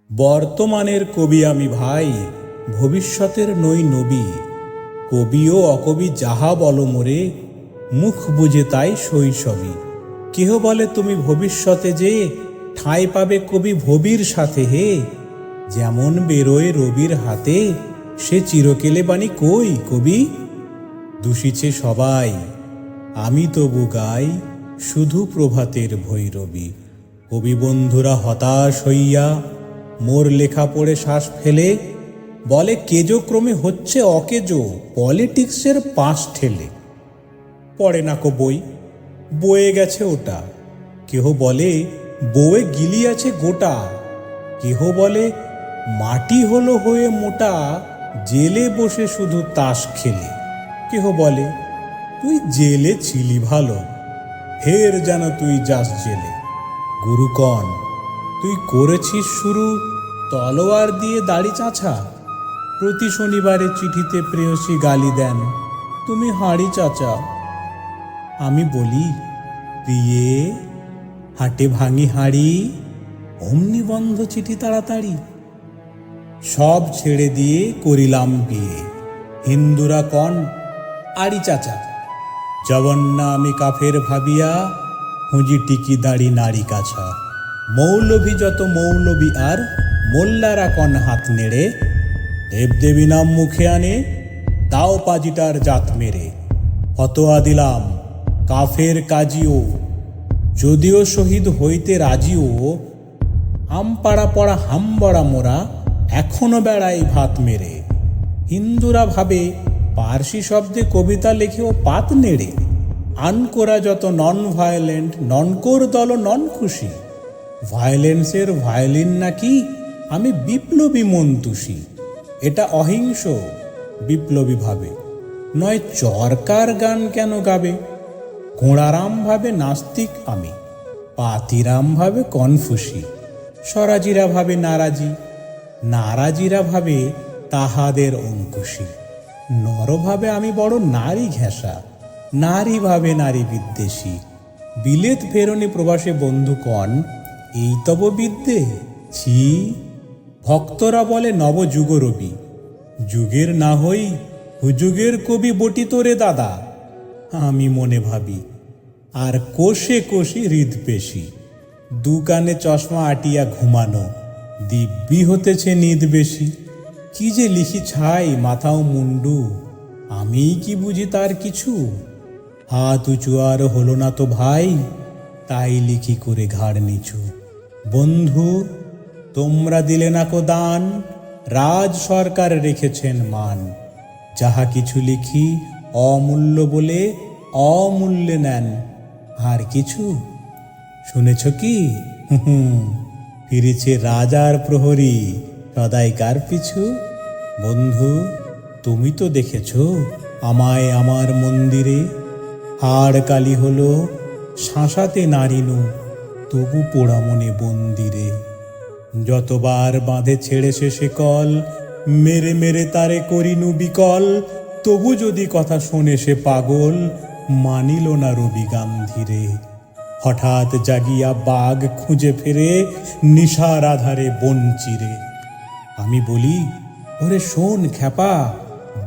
বর্তমানের কবি আমি ভাই, ভবিষ্যতের নই নবী। কবি ও অকবি যাহা বলো মোরে, মুখ বুঝে তাই শৈশবী। কেহ বলে তুমি ভবিষ্যতে যে, ঠাঁই পাবে কবি ভবির সাথে হে। যেমন বেরোয় রবির হাতে, সে চিরকেলে বাণী কই কবি। দূষিছে সবাই, আমি তবু গাই, শুধু প্রভাতের ভৈরবী। কবি বন্ধুরা হতাশ হইয়া মোর লেখা পড়ে শ্বাস ফেলে, বলে কেজো ক্রমে হচ্ছে অকেজো, পলিটিক্সের পাশ ঠেলে। পড়ে না কো বই, বয়ে গেছে ওটা। কেহ বলে বউয়ে গিলিয়াছে গোটা। কেহ বলে মাটি হলো হয়ে মোটা, জেলে বসে শুধু তাস খেলে। কেহ বলে তুই জেলে ছিলি ভালো, ফের যেন তুই যাস জেলে। গুরুকণ, তুই করেছিস শুরু তলোয়ার দিয়ে দাড়ি চাঁচা। প্রতি শনিবারে চিঠিতে প্রেয়সী গালি দেন, তুমি হাঁড়ি চাচা। আমি বলি প্রিয়ে, হাটে ভাঙি হাঁড়ি, অমনি বন্ধ চিঠি তাড়াতাড়ি। সব ছেড়ে দিয়ে করিলাম বিয়ে। হিন্দুরা কন আড়ি চাচা। জবন্না আমি কাফের ভাবিয়া, হুঁজি টিকি দাড়ি নারী কাছা। মৌলভী যত মৌলবী আর, মোল্লারা কন হাত নেড়ে। দেবদেবী নাম মুখে আনে, তাও পাজিটার জাত মেরে। ফতোয়া দিলাম কাফের কাজিও, যদিও শহীদ হইতে রাজিও। আমপাড়া পড়া হামবড়া মোরা, এখনো বেড়াই ভাত মেরে। হিন্দুরা ভাবে পার্সি শব্দে কবিতা লেখেও পাত নেড়ে। আনকোরা যত নন ভায়োলেন্ট, ননকোর দল নন খুশি। ভায়োলেন্সের ভায়োলিন নাকি আমি বিপ্লবী মন্তুষী। এটা অহিংস বিপ্লবী ভাবে, নয় চরকার গান কেন গাবে। গোঁড়ারাম ভাবে নাস্তিক আমি, পাতিরাম ভাবে কনফুসি। স্বরাজিরা ভাবে নারাজি, নারাজিরা ভাবে তাহাদের অঙ্কুশী। নর ভাবে আমি বড় নারী ঘেঁষা, নারী ভাবে নারী বিদ্বেষী। বিলেত ফেরনি প্রবাসে বন্ধু কন, এই তব বিদ্যে ছি। ভক্তরা বলে নবযুগ রবি, যুগের না হই হুযুগের কবি বটি তোরে দাদা। আমি মনে ভাবি আর কোষে কোষে হৃদপেশি। দু কানে চশমা আটিয়া ঘুমানো, দিব্যি হতেছে নিদ বেশি। কি যে লিখি ছাই মাথাও মুন্ডু, আমিই কি বুঝি তার কিছু। হাত উঁচু আর হলো না তো ভাই, তাই লিখি করে ঘাড় নিচু। বন্ধু তোমরা দিলে না কো দান, রাজ সরকার রেখেছেন মান। যাহা কিছু লিখি অমূল্য বলে, অমূল্যে নেন। আর কিছু শুনেছ কি, ফিরেছে রাজার প্রহরী সদাইকার পিছু। বন্ধু তুমি তো দেখেছ আমায় আমার মন্দিরে, হাড় কালি হলো শাঁসাতে নারিনু, তবু পোড়া মনে বন্দিরে। যতবার বাঁধে ছেড়েছে সে কল, মেরে মেরে তারে করিনু বিকল। তবু যদি কথা শোনে সে পাগল, মানিল না রবি গান্ধীরে। হঠাৎ জাগিয়া বাঘ খুঁজে ফেরে, নিশার আধারে বন চিরে। আমি বলি ওরে শোন খ্যাপা,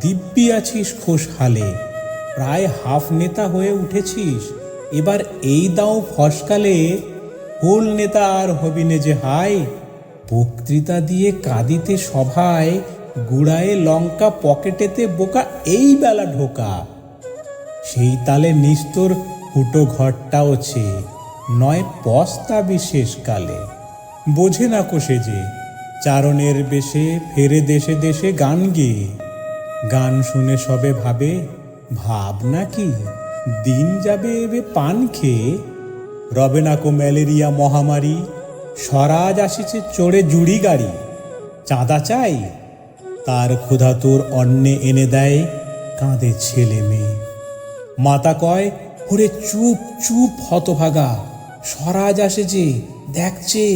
দিব্যি আছিস খোশহালে। প্রায় হাফ নেতা হয়ে উঠেছিস, এবার এই দাও ফসকালে। ফুল নেতা আর হবিনে যে হায়, বক্তৃতা দিয়ে কাঁদিতে সভায়। গুড়ায়ে লঙ্কা পকেটেতে বোকা, এই বেলা ঢোকা। সেই তালে নিস্তর ফুটো ঘরটাও ছে, নয় পস্তা বিশেষ কালে। বোঝে না কোষে যে চারণের বেশে, ফেরে দেশে দেশে গান গেয়ে। গান শুনে সবে ভাবে, ভাব নাকি দিন যাবে এবে পান খেয়ে। রবে না কো ম্যালেরিয়া মহামারী, স্বরাজ আসিছে চড়ে জুড়ি গাড়ি। চাঁদা চাই, তার ক্ষুধাতুর অন্নে এনে দেয়, কাঁদে ছেলে মেয়ে। মাতা কয় ওরে চুপ চুপ হতভাগা, স্বরাজ আসে যে দেখছে।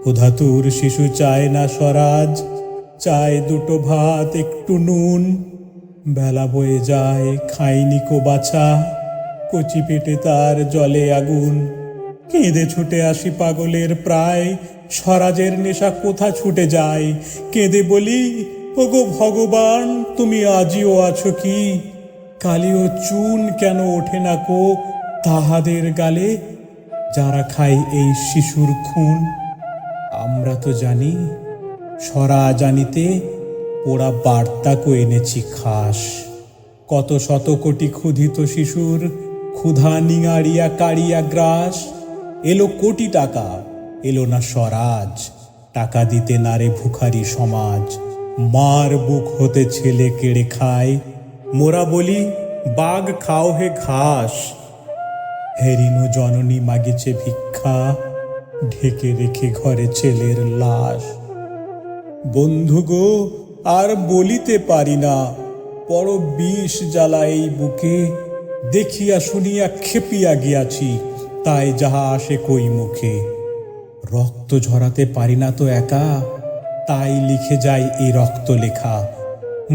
ক্ষুধাতুর শিশু চায় না স্বরাজ, চায় দুটো ভাত একটু নুন। বেলা বয়ে যায় খাইনি কো বাছা, কচি পেটে তার জলে আগুন। কেঁদে ছুটে আসি পাগলের প্রায়, স্বরাজের নেশা কোথা ছুটে যায়। কেঁদে বলি, ওগো ভগবান, তুমি আজিও আছো কি? কালিও চুন কেন ওঠে না কো তাহাদের গালে, যারা খায় এই শিশুর খুন? আমরা তো জানি স্বরাজ আনিতে ওরা বার্তাকে এনেছি খাস। কত শত কোটি ক্ষুধিত শিশুর ক্ষুধা নিঙাড়িয়া কাড়িয়া গ্রাস। এলো কোটি টাকা, এলো না স্বরাজ, টাকা দিতে নারে ভুখারি সমাজ। মার বুক হতে ছেলে কেড়ে খায়, মোরা বলি বাঘ খাও হে ঘাস। হেরিনু জননী মাগিছে ভিক্ষা, ঢেকে রেখে ঘরে ছেলের লাশ। বন্ধু গো, আর বলিতে পারি না, বড় বিষ জ্বালা এই বুকে। দেখিয়া শুনিয়া খেপিয়া গিয়াছি, তাই যাহা আসে কই মুখে। রক্ত ঝরাতে পারি না তো একা, তাই লিখে যাই এই রক্ত লেখা।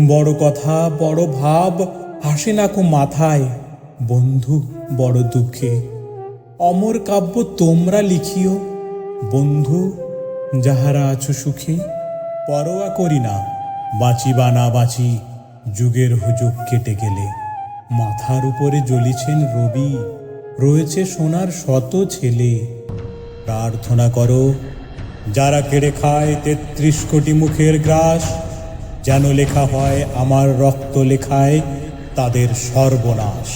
বড় কথা বড় ভাব আসে না কো মাথায়, বন্ধু বড় দুঃখে। অমর কাব্য তোমরা লিখিও বন্ধু, যাহারা আছো সুখে। পরোয়া করি না বাঁচি বা না বাঁচি, যুগের হুজুগ কেটে গেলে। মাথার উপরে জ্বলিছেন রবি, রয়েছে সোনার শত ছেলে। প্রার্থনা করো যারা কেড়ে খায় ৩৩ কোটি মুখের গ্রাস, যেন লেখা হয় আমার রক্ত লেখায় তাদের সর্বনাশ।